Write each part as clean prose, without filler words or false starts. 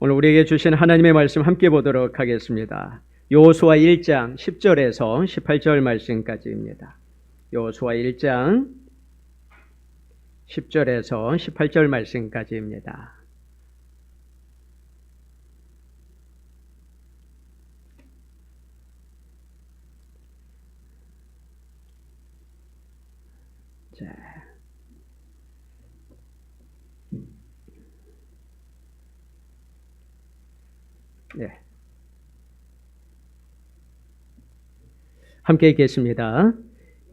오늘 우리에게 주신 하나님의 말씀 함께 보도록 하겠습니다. 여호수아 1장 10절에서 18절 말씀까지입니다. 여호수아 1장 10절에서 18절 말씀까지입니다. 자. 네. 함께 읽겠습니다.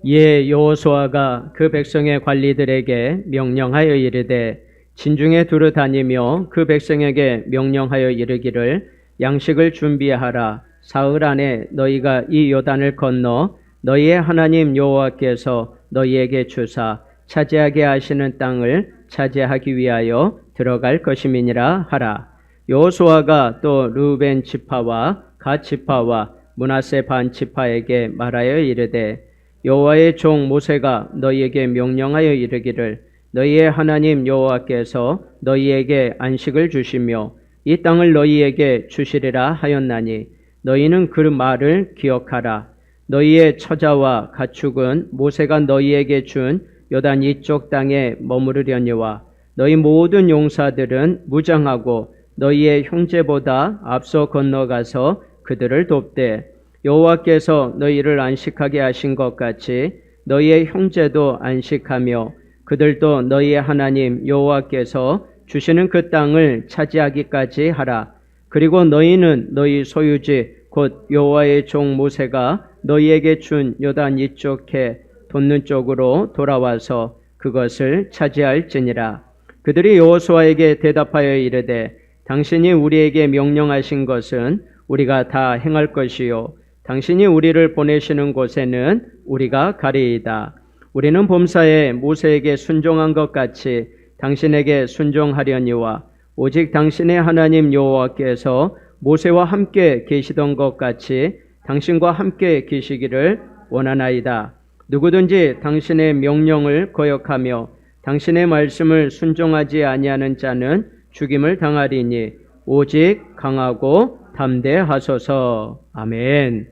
이에 여호수아가 그 백성의 관리들에게 명령하여 이르되 진중에 두루 다니며 그 백성에게 명령하여 이르기를 양식을 준비하라. 사흘 안에 너희가 이 요단을 건너 너희의 하나님 여호와께서 너희에게 주사 차지하게 하시는 땅을 차지하기 위하여 들어갈 것임이니라 하라. 여호수아가 또 르우벤 지파와 갓 지파와 므낫세 반 지파에게 말하여 이르되 여호와의 종 모세가 너희에게 명령하여 이르기를 너희의 하나님 여호와께서 너희에게 안식을 주시며 이 땅을 너희에게 주시리라 하였나니 너희는 그 말을 기억하라. 너희의 처자와 가축은 모세가 너희에게 준 요단 이쪽 땅에 머무르려니와 너희 모든 용사들은 무장하고 너희의 형제보다 앞서 건너가서 그들을 돕되 여호와께서 너희를 안식하게 하신 것 같이 너희의 형제도 안식하며 그들도 너희의 하나님 여호와께서 주시는 그 땅을 차지하기까지 하라. 그리고 너희는 너희 소유지 곧 여호와의 종 모세가 너희에게 준 요단 이쪽에 돋는 쪽으로 돌아와서 그것을 차지할지니라. 그들이 여호수아에게 대답하여 이르되 당신이 우리에게 명령하신 것은 우리가 다 행할 것이요 당신이 우리를 보내시는 곳에는 우리가 가리이다. 우리는 범사에 모세에게 순종한 것 같이 당신에게 순종하려니와 오직 당신의 하나님 여호와께서 모세와 함께 계시던 것 같이 당신과 함께 계시기를 원하나이다. 누구든지 당신의 명령을 거역하며 당신의 말씀을 순종하지 아니하는 자는 죽임을 당하리니 오직 강하고 담대하소서. 아멘.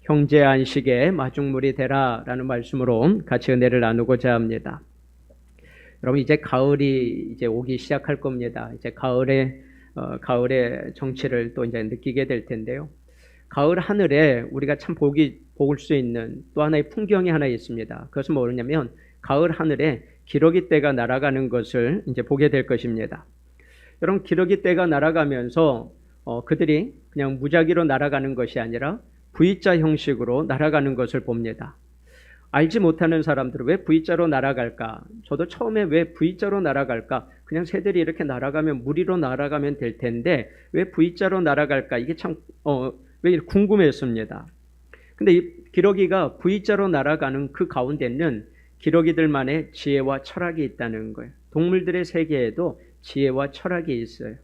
형제 안식의 마중물이 되라라는 말씀으로 같이 은혜를 나누고자 합니다. 여러분 이제 가을이 이제 오기 시작할 겁니다. 이제 가을의 정취를 또 이제 느끼게 될 텐데요. 가을 하늘에 우리가 참 볼 수 있는 또 하나의 풍경이 하나 있습니다. 그것은 뭐냐면 가을 하늘에 기러기떼가 날아가는 것을 이제 보게 될 것입니다. 여러분 기러기떼가 날아가면서 그들이 그냥 무작위로 날아가는 것이 아니라 V자 형식으로 날아가는 것을 봅니다. 알지 못하는 사람들은 왜 V자로 날아갈까? 저도 처음에 왜 V자로 날아갈까? 그냥 새들이 이렇게 날아가면 무리로 날아가면 될 텐데 왜 V자로 날아갈까? 이게 참 왜 궁금했습니다. 근데 이 기러기가 V자로 날아가는 그 가운데는 기러기들만의 지혜와 철학이 있다는 거예요. 동물들의 세계에도 지혜와 철학이 있어요.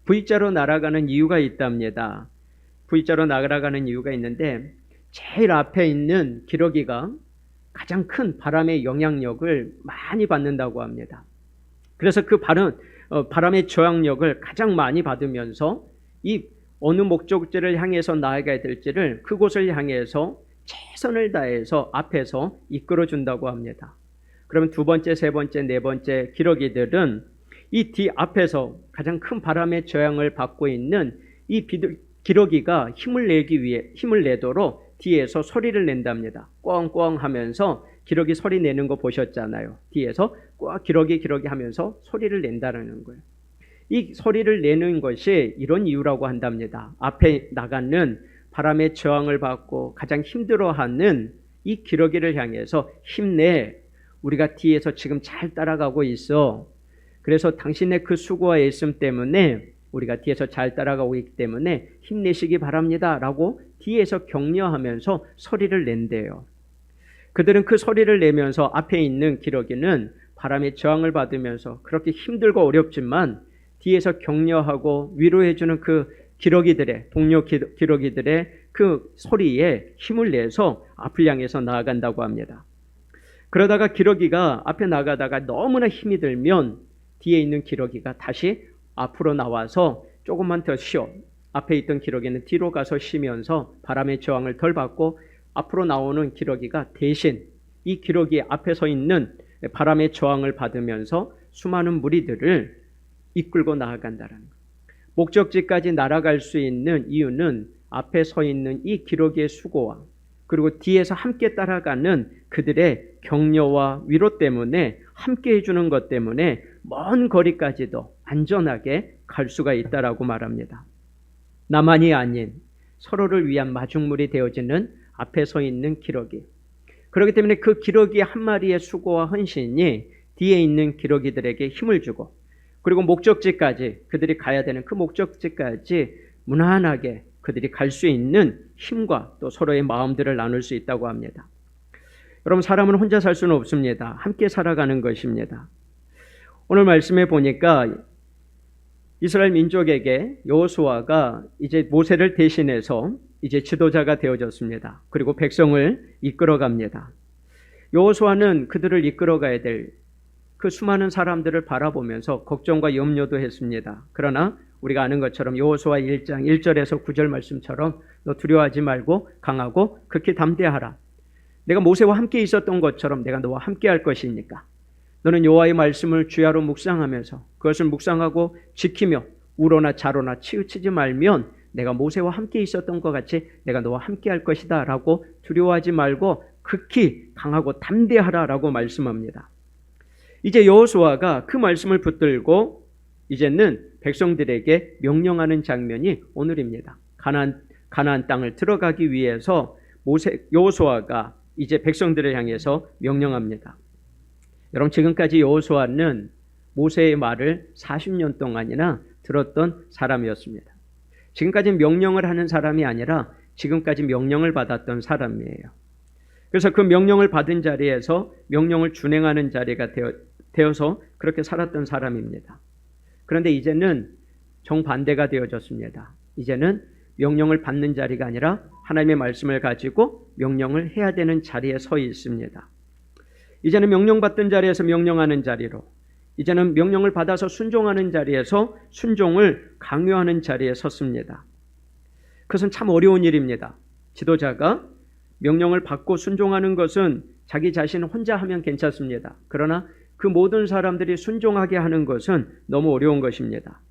V자로 날아가는 이유가 있답니다. V자로 날아가는 이유가 있는데 제일 앞에 있는 기러기가 가장 큰 바람의 영향력을 많이 받는다고 합니다. 그래서 그 바람의 저항력을 가장 많이 받으면서 이 어느 목적지를 향해서 나아가야 될지를 그곳을 향해서 최선을 다해서 앞에서 이끌어준다고 합니다. 그러면 두 번째, 세 번째, 네 번째 기러기들은 이 뒤 앞에서 가장 큰 바람의 저항을 받고 있는 이 기러기가 힘을 내도록 뒤에서 소리를 낸답니다. 꽝꽝 하면서 기러기 소리 내는 거 보셨잖아요. 뒤에서 꽝 기러기 하면서 소리를 낸다는 거예요. 이 소리를 내는 것이 이런 이유라고 한답니다. 앞에 나가는 바람의 저항을 받고 가장 힘들어하는 이 기러기를 향해서 힘내. 우리가 뒤에서 지금 잘 따라가고 있어. 그래서 당신의 그 수고와 애씀 때문에 우리가 뒤에서 잘 따라가고 있기 때문에 힘내시기 바랍니다. 라고 뒤에서 격려하면서 소리를 낸대요. 그들은 그 소리를 내면서 앞에 있는 기러기는 바람의 저항을 받으면서 그렇게 힘들고 어렵지만 뒤에서 격려하고 위로해주는 그 기러기들의 동료 기러기들의 그 소리에 힘을 내서 앞을 향해서 나아간다고 합니다. 그러다가 기러기가 앞에 나가다가 너무나 힘이 들면 뒤에 있는 기러기가 다시 앞으로 나와서 조금만 더 쉬어. 앞에 있던 기러기는 뒤로 가서 쉬면서 바람의 저항을 덜 받고 앞으로 나오는 기러기가 대신 이 기러기 앞에 서 있는 바람의 저항을 받으면서 수많은 무리들을 이끌고 나아간다는 것. 목적지까지 날아갈 수 있는 이유는 앞에 서 있는 이 기러기의 수고와 그리고 뒤에서 함께 따라가는 그들의 격려와 위로 때문에 함께 해주는 것 때문에 먼 거리까지도 안전하게 갈 수가 있다라고 말합니다. 나만이 아닌 서로를 위한 마중물이 되어지는 앞에 서 있는 기러기. 그렇기 때문에 그 기러기 한 마리의 수고와 헌신이 뒤에 있는 기러기들에게 힘을 주고 그리고 목적지까지 그들이 가야 되는 그 목적지까지 무난하게 그들이 갈 수 있는 힘과 또 서로의 마음들을 나눌 수 있다고 합니다. 여러분, 사람은 혼자 살 수는 없습니다. 함께 살아가는 것입니다. 오늘 말씀에 보니까 이스라엘 민족에게 여호수아가 이제 모세를 대신해서 이제 지도자가 되어졌습니다. 그리고 백성을 이끌어갑니다. 여호수아는 그들을 이끌어가야 될 그 수많은 사람들을 바라보면서 걱정과 염려도 했습니다. 그러나 우리가 아는 것처럼 여호수아 1장 1절에서 9절 말씀처럼 너 두려워하지 말고 강하고 극히 담대하라. 내가 모세와 함께 있었던 것처럼 내가 너와 함께 할 것이니까 너는 여호와의 말씀을 주야로 묵상하면서 그것을 묵상하고 지키며 우로나 자로나 치우치지 말면 내가 모세와 함께 있었던 것 같이 내가 너와 함께 할 것이다 라고 두려워하지 말고 극히 강하고 담대하라 라고 말씀합니다. 이제 여호수아가 그 말씀을 붙들고 이제는 백성들에게 명령하는 장면이 오늘입니다. 가나안 땅을 들어가기 위해서 여호수아가 이제 백성들을 향해서 명령합니다. 여러분, 지금까지 여호수아는 모세의 말을 40년 동안이나 들었던 사람이었습니다. 지금까지 명령을 하는 사람이 아니라 지금까지 명령을 받았던 사람이에요. 그래서 그 명령을 받은 자리에서 명령을 준행하는 자리가 되어서 그렇게 살았던 사람입니다. 그런데 이제는 정반대가 되어졌습니다. 이제는 명령을 받는 자리가 아니라 하나님의 말씀을 가지고 명령을 해야 되는 자리에 서 있습니다. 이제는 명령받던 자리에서 명령하는 자리로, 이제는 명령을 받아서 순종하는 자리에서 순종을 강요하는 자리에 섰습니다. 그것은 참 어려운 일입니다. 지도자가 명령을 받고 순종하는 것은 자기 자신 혼자 하면 괜찮습니다. 그러나 그 모든 사람들이 순종하게 하는 것은 너무 어려운 것입니다.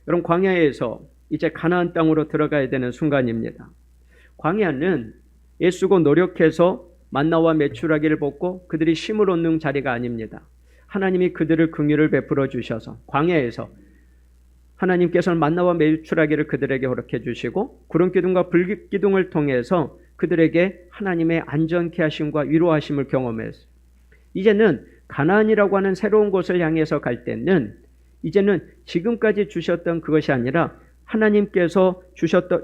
여러분, 광야에서 이제 가나안 땅으로 들어가야 되는 순간입니다. 광야는 애쓰고 노력해서 만나와 메추라기를 볶고 그들이 쉼을 얻는 자리가 아닙니다. 하나님이 그들을 긍휼을 베풀어 주셔서 광야에서 하나님께서는 만나와 메추라기를 그들에게 허락해 주시고 구름기둥과 불기둥을 통해서 그들에게 하나님의 안전케 하심과 위로하심을 경험했어요. 이제는 가나안이라고 하는 새로운 곳을 향해서 갈 때는 이제는 지금까지 주셨던 그것이 아니라 하나님께서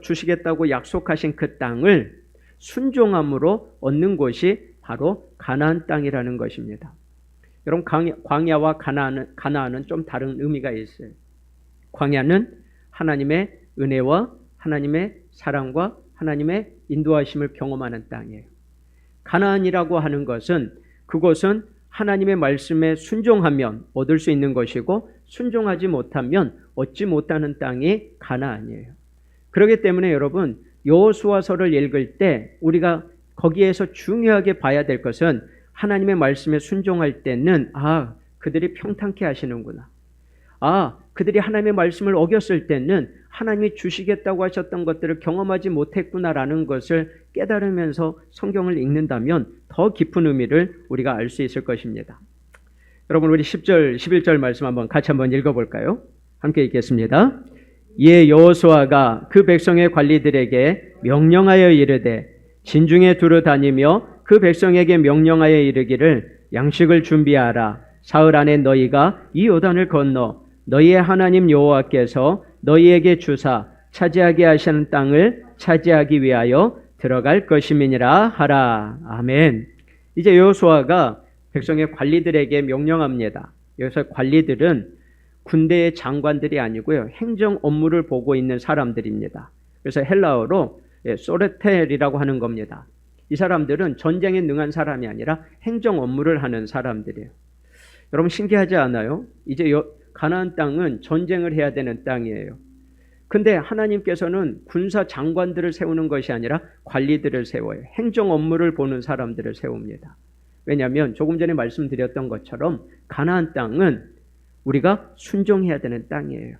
주시겠다고 약속하신 그 땅을 순종함으로 얻는 것이 바로 가나안 땅이라는 것입니다. 여러분, 광야와 가나안은 좀 다른 의미가 있어요. 광야는 하나님의 은혜와 하나님의 사랑과 하나님의 인도하심을 경험하는 땅이에요. 가나안이라고 하는 것은 그곳은 하나님의 말씀에 순종하면 얻을 수 있는 것이고 순종하지 못하면 얻지 못하는 땅이 가나안이에요. 그렇기 때문에 여러분, 여호수아서를 읽을 때 우리가 거기에서 중요하게 봐야 될 것은 하나님의 말씀에 순종할 때는 그들이 평탄케 하시는구나. 그들이 하나님의 말씀을 어겼을 때는 하나님이 주시겠다고 하셨던 것들을 경험하지 못했구나라는 것을 깨달으면서 성경을 읽는다면 더 깊은 의미를 우리가 알 수 있을 것입니다. 여러분, 우리 10절, 11절 말씀 같이 한번 읽어볼까요? 함께 읽겠습니다. 이에 여호수아가 그 백성의 관리들에게 명령하여 이르되 진중에 두루 다니며 그 백성에게 명령하여 이르기를 양식을 준비하라. 사흘 안에 너희가 이 요단을 건너 너희의 하나님 여호와께서 너희에게 주사 차지하게 하시는 땅을 차지하기 위하여 들어갈 것임이니라 하라. 아멘. 이제 여호수아가 백성의 관리들에게 명령합니다. 여기서 관리들은 군대의 장관들이 아니고요, 행정 업무를 보고 있는 사람들입니다. 그래서 헬라어로 소레텔이라고 하는 겁니다. 이 사람들은 전쟁에 능한 사람이 아니라 행정 업무를 하는 사람들이에요. 여러분, 신기하지 않아요? 이제 가나안 땅은 전쟁을 해야 되는 땅이에요. 근데 하나님께서는 군사 장관들을 세우는 것이 아니라 관리들을 세워요. 행정 업무를 보는 사람들을 세웁니다. 왜냐하면 조금 전에 말씀드렸던 것처럼 가나안 땅은 우리가 순종해야 되는 땅이에요.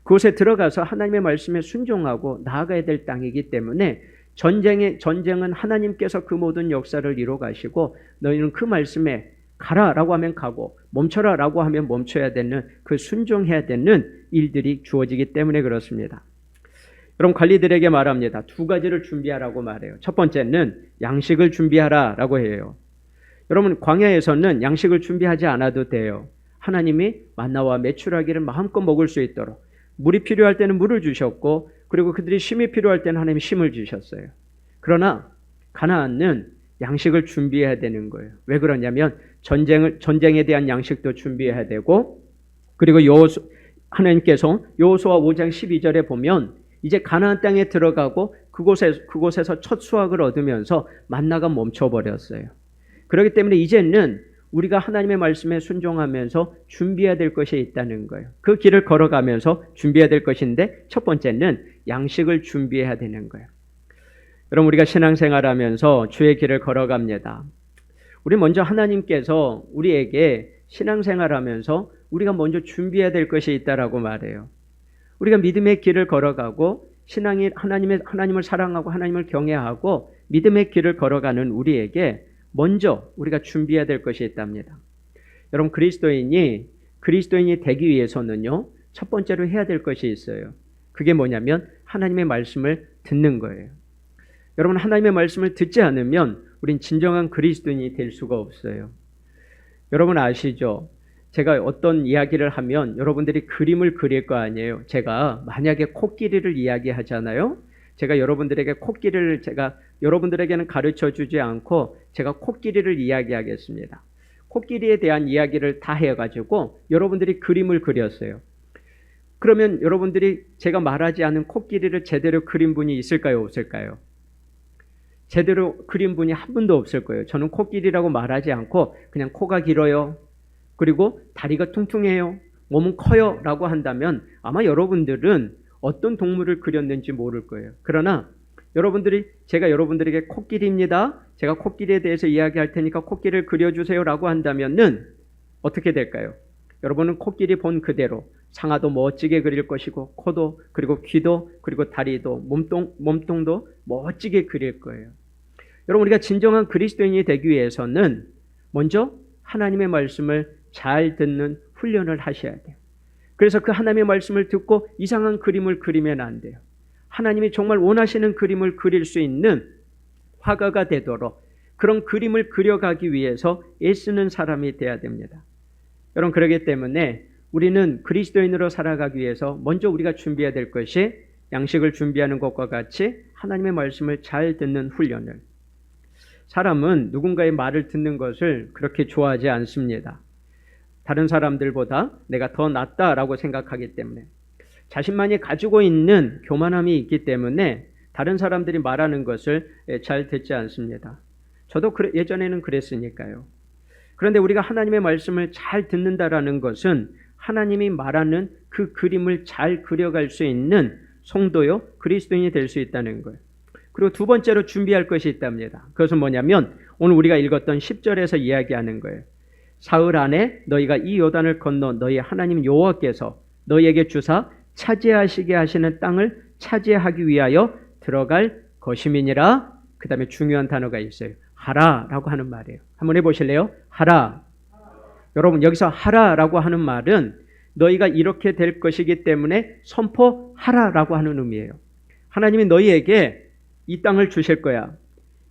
그곳에 들어가서 하나님의 말씀에 순종하고 나아가야 될 땅이기 때문에 전쟁은 하나님께서 그 모든 역사를 이루어 가시고 너희는 그 말씀에 가라라고 하면 가고 멈춰라라고 하면 멈춰야 되는 그 순종해야 되는 일들이 주어지기 때문에 그렇습니다. 여러분 관리들에게 말합니다. 두 가지를 준비하라고 말해요. 첫 번째는 양식을 준비하라라고 해요. 여러분 광야에서는 양식을 준비하지 않아도 돼요. 하나님이 만나와 메추라기를 마음껏 먹을 수 있도록 물이 필요할 때는 물을 주셨고 그리고 그들이 쉼이 필요할 때는 하나님이 쉼을 주셨어요. 그러나 가나안은 양식을 준비해야 되는 거예요. 왜 그러냐면 전쟁에 대한 양식도 준비해야 되고 그리고 하나님께서 여호수아 5장 12절에 보면 이제 가나안 땅에 들어가고 그곳에서 첫 수확을 얻으면서 만나가 멈춰버렸어요. 그렇기 때문에 이제는 우리가 하나님의 말씀에 순종하면서 준비해야 될 것이 있다는 거예요. 그 길을 걸어가면서 준비해야 될 것인데 첫 번째는 양식을 준비해야 되는 거예요. 여러분 우리가 신앙생활하면서 주의 길을 걸어갑니다. 우리 먼저 하나님께서 우리에게 신앙생활하면서 우리가 먼저 준비해야 될 것이 있다라고 말해요. 우리가 믿음의 길을 걸어가고 하나님을 사랑하고 하나님을 경외하고 믿음의 길을 걸어가는 우리에게 먼저 우리가 준비해야 될 것이 있답니다. 여러분 그리스도인이 되기 위해서는요. 첫 번째로 해야 될 것이 있어요. 그게 뭐냐면 하나님의 말씀을 듣는 거예요. 여러분 하나님의 말씀을 듣지 않으면 우린 진정한 그리스도인이 될 수가 없어요. 여러분 아시죠? 제가 어떤 이야기를 하면 여러분들이 그림을 그릴 거 아니에요. 제가 만약에 코끼리를 이야기하잖아요. 제가 여러분들에게는 가르쳐 주지 않고 제가 코끼리를 이야기하겠습니다. 코끼리에 대한 이야기를 다 해가지고 여러분들이 그림을 그렸어요. 그러면 여러분들이 제가 말하지 않은 코끼리를 제대로 그린 분이 있을까요? 없을까요? 제대로 그린 분이 한 분도 없을 거예요. 저는 코끼리라고 말하지 않고 그냥 코가 길어요. 그리고 다리가 퉁퉁해요. 몸은 커요. 라고 한다면 아마 여러분들은 어떤 동물을 그렸는지 모를 거예요. 그러나 제가 여러분들에게 코끼리입니다. 제가 코끼리에 대해서 이야기할 테니까 코끼리를 그려주세요. 라고 한다면은 어떻게 될까요? 여러분은 코끼리 본 그대로 상아도 멋지게 그릴 것이고 코도 그리고 귀도 그리고 다리도 몸통도 멋지게 그릴 거예요. 여러분 우리가 진정한 그리스도인이 되기 위해서는 먼저 하나님의 말씀을 잘 듣는 훈련을 하셔야 돼요. 그래서 그 하나님의 말씀을 듣고 이상한 그림을 그리면 안 돼요. 하나님이 정말 원하시는 그림을 그릴 수 있는 화가가 되도록 그런 그림을 그려가기 위해서 애쓰는 사람이 돼야 됩니다. 여러분 그렇기 때문에 우리는 그리스도인으로 살아가기 위해서 먼저 우리가 준비해야 될 것이 양식을 준비하는 것과 같이 하나님의 말씀을 잘 듣는 훈련을. 사람은 누군가의 말을 듣는 것을 그렇게 좋아하지 않습니다. 다른 사람들보다 내가 더 낫다라고 생각하기 때문에 자신만이 가지고 있는 교만함이 있기 때문에 다른 사람들이 말하는 것을 잘 듣지 않습니다. 저도 예전에는 그랬으니까요. 그런데 우리가 하나님의 말씀을 잘 듣는다라는 것은 하나님이 말하는 그 그림을 잘 그려갈 수 있는 성도요 그리스도인이 될 수 있다는 거예요. 그리고 두 번째로 준비할 것이 있답니다. 그것은 뭐냐면 오늘 우리가 읽었던 10절에서 이야기하는 거예요. 사흘 안에 너희가 이 요단을 건너 너희 하나님 여호와께서 너희에게 주사 차지하시게 하시는 땅을 차지하기 위하여 들어갈 것임이니라. 그 다음에 중요한 단어가 있어요. 하라라고 하는 말이에요. 한번 해보실래요? 하라. 여러분 여기서 하라라고 하는 말은 너희가 이렇게 될 것이기 때문에 선포하라라고 하는 의미예요. 하나님이 너희에게 이 땅을 주실 거야.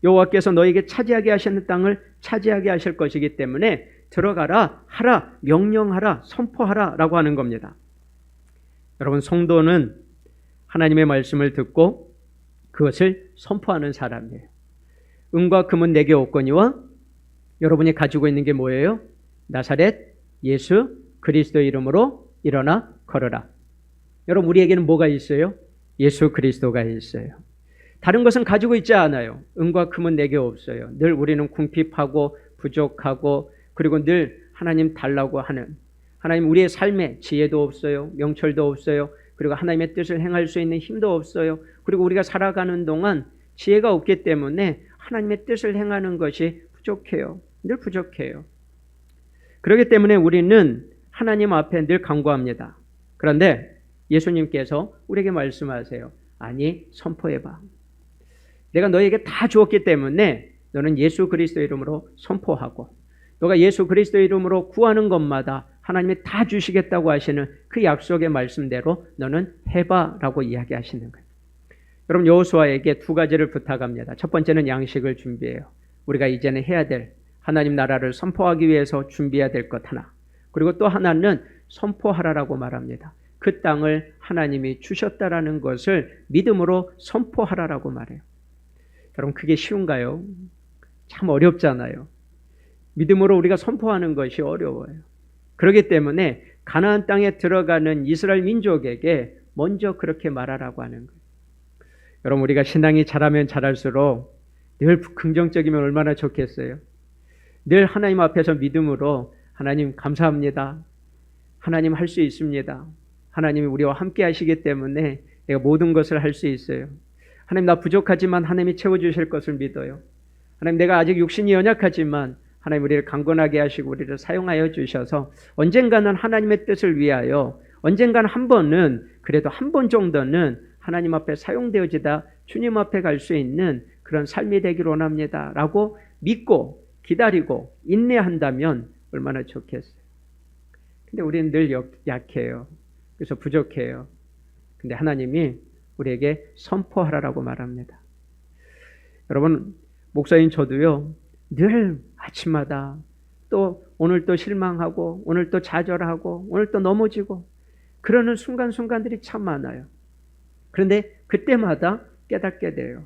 여호와께서 너희에게 차지하게 하시는 땅을 차지하게 하실 것이기 때문에 들어가라, 하라, 명령하라, 선포하라라고 하는 겁니다. 여러분 성도는 하나님의 말씀을 듣고 그것을 선포하는 사람이에요. 은과 금은 내게 없거니와 여러분이 가지고 있는 게 뭐예요? 나사렛 예수 그리스도 이름으로 일어나 걸어라. 여러분 우리에게는 뭐가 있어요? 예수 그리스도가 있어요. 다른 것은 가지고 있지 않아요. 은과 금은 내게 없어요. 늘 우리는 궁핍하고 부족하고 그리고 늘 하나님 달라고 하는 하나님 우리의 삶에 지혜도 없어요. 명철도 없어요. 그리고 하나님의 뜻을 행할 수 있는 힘도 없어요. 그리고 우리가 살아가는 동안 지혜가 없기 때문에 하나님의 뜻을 행하는 것이 부족해요. 늘 부족해요. 그렇기 때문에 우리는 하나님 앞에 늘 간구합니다. 그런데 예수님께서 우리에게 말씀하세요. 아니, 선포해봐. 내가 너에게 다 주었기 때문에 너는 예수 그리스도 이름으로 선포하고, 너가 예수 그리스도 이름으로 구하는 것마다 하나님이 다 주시겠다고 하시는 그 약속의 말씀대로 너는 해봐라고 이야기하시는 거예요. 여러분, 여호수아에게 두 가지를 부탁합니다. 첫 번째는 양식을 준비해요. 우리가 이제는 해야 될 하나님 나라를 선포하기 위해서 준비해야 될 것 하나. 그리고 또 하나는 선포하라라고 말합니다. 그 땅을 하나님이 주셨다라는 것을 믿음으로 선포하라라고 말해요. 여러분, 그게 쉬운가요? 참 어렵잖아요. 믿음으로 우리가 선포하는 것이 어려워요. 그렇기 때문에 가나안 땅에 들어가는 이스라엘 민족에게 먼저 그렇게 말하라고 하는 거예요. 여러분, 우리가 신앙이 자라면 자랄수록 늘 긍정적이면 얼마나 좋겠어요. 늘 하나님 앞에서 믿음으로 하나님 감사합니다. 하나님 할 수 있습니다. 하나님이 우리와 함께 하시기 때문에 내가 모든 것을 할 수 있어요. 하나님, 나 부족하지만 하나님이 채워주실 것을 믿어요. 하나님, 내가 아직 육신이 연약하지만 하나님 우리를 강건하게 하시고 우리를 사용하여 주셔서 언젠가는 하나님의 뜻을 위하여, 언젠가는 한 번은, 그래도 한 번 정도는 하나님 앞에 사용되어지다 주님 앞에 갈 수 있는 그런 삶이 되기를 원합니다 라고 믿고 기다리고 인내한다면 얼마나 좋겠어요. 근데 우리는 늘 약해요. 그래서 부족해요. 근데 하나님이 우리에게 선포하라라고 말합니다. 여러분, 목사인 저도요, 늘 아침마다 또 오늘 또 실망하고 오늘 또 좌절하고 오늘 또 넘어지고 그러는 순간순간들이 참 많아요. 그런데 그때마다 깨닫게 돼요.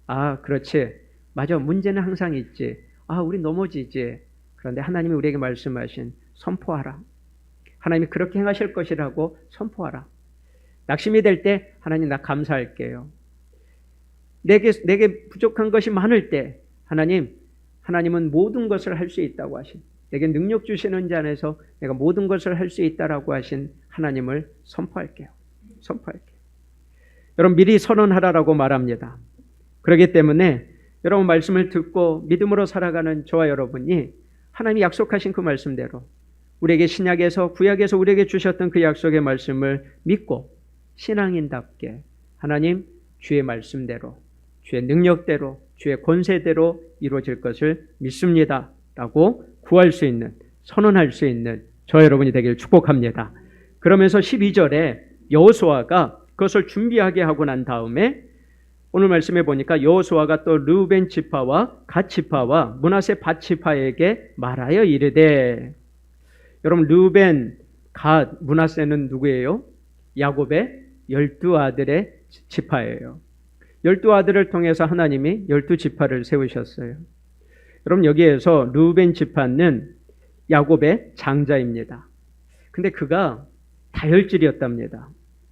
아, 그렇지. 맞아. 문제는 항상 있지. 아, 우리 넘어지지. 그런데 하나님이 우리에게 말씀하신 선포하라. 하나님이 그렇게 행하실 것이라고 선포하라. 낙심이 될 때 하나님, 나 감사할게요. 내게 부족한 것이 많을 때 하나님은 모든 것을 할 수 있다고 하신, 내게 능력 주시는 자 안에서 내가 모든 것을 할 수 있다라고 하신 하나님을 선포할게요. 선포할게요. 여러분, 미리 선언하라라고 말합니다. 그렇기 때문에 여러분 말씀을 듣고 믿음으로 살아가는 저와 여러분이 하나님이 약속하신 그 말씀대로 우리에게 신약에서 구약에서 우리에게 주셨던 그 약속의 말씀을 믿고 신앙인답게 하나님, 주의 말씀대로, 주의 능력대로, 주의 권세대로 이루어질 것을 믿습니다 라고 구할 수 있는, 선언할 수 있는 저 여러분이 되기를 축복합니다. 그러면서 12절에 여호수아가 그것을 준비하게 하고 난 다음에 오늘 말씀해 보니까 여호수아가 또 르우벤 지파와 갓 지파와 므낫세 밧 지파에게 말하여 이르되, 여러분, 르우벤, 갓, 므낫세는 누구예요? 야곱의 12아들의 지파예요. 12아들을 통해서 하나님이 12지파를 세우셨어요. 여러분, 여기에서 르우벤 지파는 야곱의 장자입니다. 근데 그가 다혈질이었답니다.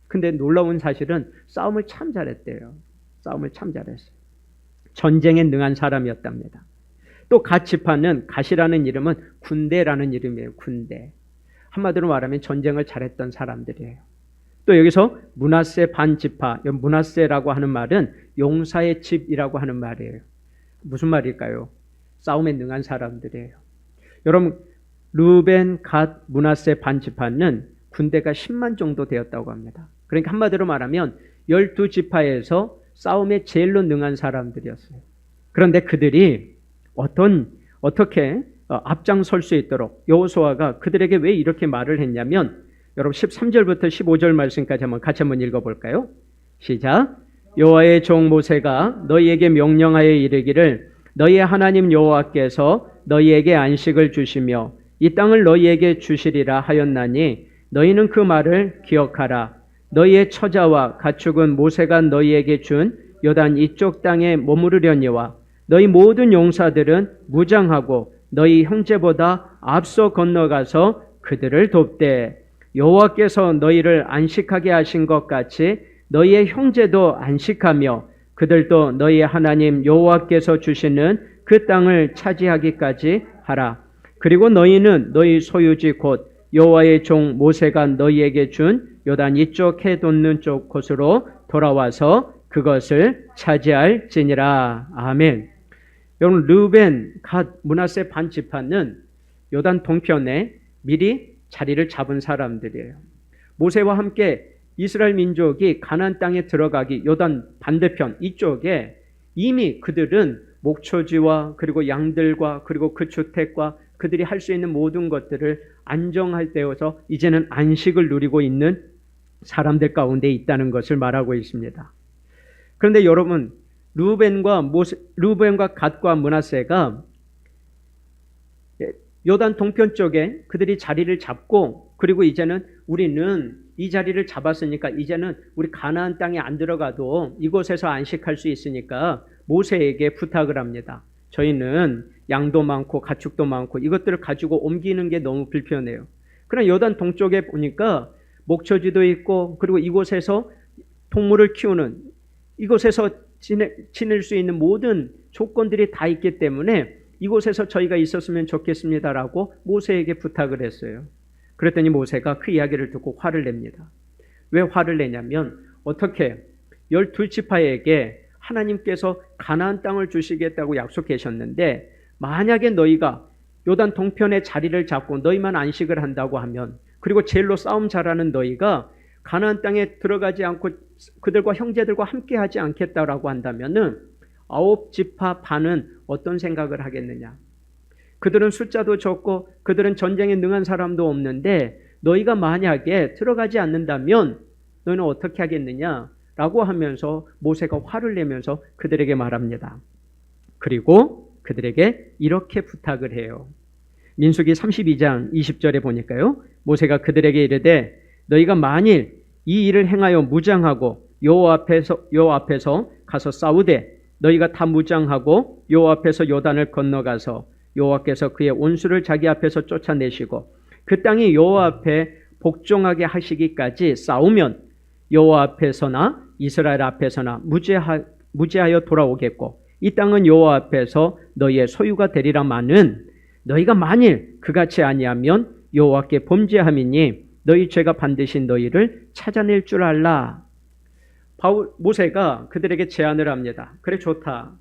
근데 놀라운 사실은 싸움을 참 잘했대요. 싸움을 참 잘했어요. 전쟁에 능한 사람이었답니다. 또 갓 지파는, 갓이라는 이름은 군대라는 이름이에요. 군대. 한마디로 말하면 전쟁을 잘했던 사람들이에요. 또 여기서 므낫세 반 지파, 므낫세라고 하는 말은 용사의 집이라고 하는 말이에요. 무슨 말일까요? 싸움에 능한 사람들이에요. 여러분, 르우벤, 갓, 므낫세 반 지파는 군대가 10만 정도 되었다고 합니다. 그러니까 한마디로 말하면 12지파에서 싸움에 제일로 능한 사람들이었어요. 그런데 그들이 어떻게 앞장설 수 있도록 여호수아가 그들에게 왜 이렇게 말을 했냐면, 여러분 13절부터 15절 말씀까지 같이 한번 읽어볼까요? 시작. 여호와의 종 모세가 너희에게 명령하여 이르기를, 너희의 하나님 여호와께서 너희에게 안식을 주시며 이 땅을 너희에게 주시리라 하였나니 너희는 그 말을 기억하라. 너희의 처자와 가축은 모세가 너희에게 준 요단 이쪽 땅에 머무르려니와 너희 모든 용사들은 무장하고 너희 형제보다 앞서 건너가서 그들을 돕되, 여호와께서 너희를 안식하게 하신 것 같이 너희의 형제도 안식하며 그들도 너희의 하나님 여호와께서 주시는 그 땅을 차지하기까지 하라. 그리고 너희는 너희 소유지 곧 여호와의 종 모세가 너희에게 준 요단 이쪽 해 돋는 쪽 곳으로 돌아와서 그것을 차지할지니라. 아멘. 여러분, 르벤, 갓, 므낫세 반 지파는 요단 동편에 미리 자리를 잡은 사람들이에요. 모세와 함께 이스라엘 민족이 가나안 땅에 들어가기 요단 반대편 이쪽에 이미 그들은 목초지와 그리고 양들과 그리고 그 주택과 그들이 할 수 있는 모든 것들을 안정할 때여서 이제는 안식을 누리고 있는 사람들 가운데 있다는 것을 말하고 있습니다. 그런데 여러분, 르벤과 갓과 므낫세가 요단 동편 쪽에 그들이 자리를 잡고, 그리고 이제는 우리는 이 자리를 잡았으니까 이제는 우리 가나안 땅에 안 들어가도 이곳에서 안식할 수 있으니까 모세에게 부탁을 합니다. 저희는 양도 많고 가축도 많고 이것들을 가지고 옮기는 게 너무 불편해요. 그러나 요단 동쪽에 보니까 목초지도 있고, 그리고 이곳에서 동물을 키우는, 이곳에서 지낼 수 있는 모든 조건들이 다 있기 때문에 이곳에서 저희가 있었으면 좋겠습니다라고 모세에게 부탁을 했어요. 그랬더니 모세가 그 이야기를 듣고 화를 냅니다. 왜 화를 내냐면, 어떻게 12지파에게 하나님께서 가나안 땅을 주시겠다고 약속하셨는데, 만약에 너희가 요단 동편에 자리를 잡고 너희만 안식을 한다고 하면, 그리고 제일로 싸움 잘하는 너희가 가나안 땅에 들어가지 않고 그들과 형제들과 함께 하지 않겠다라고 한다면은 9지파 반은 어떤 생각을 하겠느냐? 그들은 숫자도 적고 그들은 전쟁에 능한 사람도 없는데 너희가 만약에 들어가지 않는다면 너희는 어떻게 하겠느냐라고 하면서 모세가 화를 내면서 그들에게 말합니다. 그리고 그들에게 이렇게 부탁을 해요. 민수기 32장 20절에 보니까요, 모세가 그들에게 이르되 너희가 만일 이 일을 행하여 무장하고 여호와 앞에서 가서 싸우되 너희가 다 무장하고 여호와 앞에서 요단을 건너가서 여호와께서 그의 온수를 자기 앞에서 쫓아내시고 그 땅이 여호와 앞에 복종하게 하시기까지 싸우면 여호와 앞에서나 이스라엘 앞에서나 무죄하여 돌아오겠고 이 땅은 여호와 앞에서 너희의 소유가 되리라마는 너희가 만일 그같이 아니하면 여호와께 범죄함이니 너희 죄가 반드시 너희를 찾아낼 줄 알라. 모세가 그들에게 제안을 합니다. 그래, 좋다.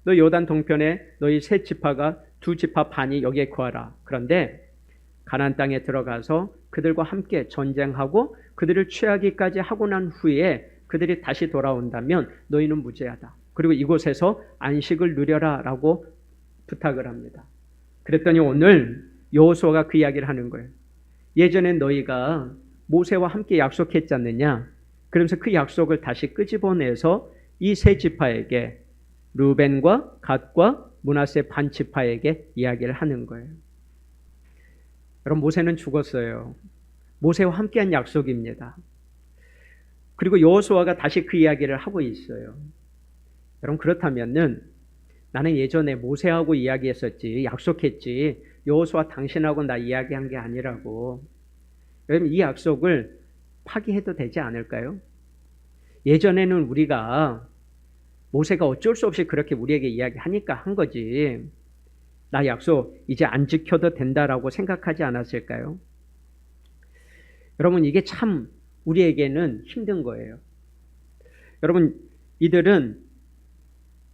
너 요단 동편에 너희 세 지파가 2지파 반이 여기에 거하라. 그런데 가나안 땅에 들어가서 그들과 함께 전쟁하고 그들을 취하기까지 하고 난 후에 그들이 다시 돌아온다면 너희는 무죄하다. 그리고 이곳에서 안식을 누려라 라고 부탁을 합니다. 그랬더니 오늘 여호수아가 그 이야기를 하는 거예요. 예전에 너희가 모세와 함께 약속했지 않느냐? 그러면서 그 약속을 다시 끄집어내서 이 세 지파에게, 르벤과 갓과 므낫세 반 지파에게 이야기를 하는 거예요. 여러분, 모세는 죽었어요. 모세와 함께한 약속입니다. 그리고 여호수아가 다시 그 이야기를 하고 있어요. 여러분, 그렇다면은 나는 예전에 모세하고 이야기했었지, 약속했지, 여호수아 당신하고 나 이야기한 게 아니라고. 여러분, 이 약속을 파기해도 되지 않을까요? 예전에는 우리가 모세가 어쩔 수 없이 그렇게 우리에게 이야기하니까 한 거지, 나 약속 이제 안 지켜도 된다라고 생각하지 않았을까요? 여러분, 이게 참 우리에게는 힘든 거예요. 여러분, 이들은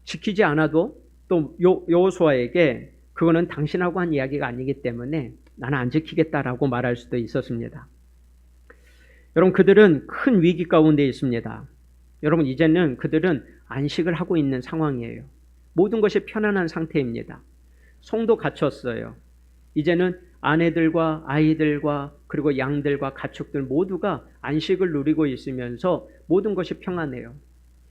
지키지 않아도 또 여호수아에게 그거는 당신하고 한 이야기가 아니기 때문에 나는 안 지키겠다라고 말할 수도 있었습니다. 여러분, 그들은 큰 위기 가운데 있습니다. 여러분, 이제는 그들은 안식을 하고 있는 상황이에요. 모든 것이 편안한 상태입니다. 성도 갖췄어요. 이제는 아내들과 아이들과 그리고 양들과 가축들 모두가 안식을 누리고 있으면서 모든 것이 평안해요.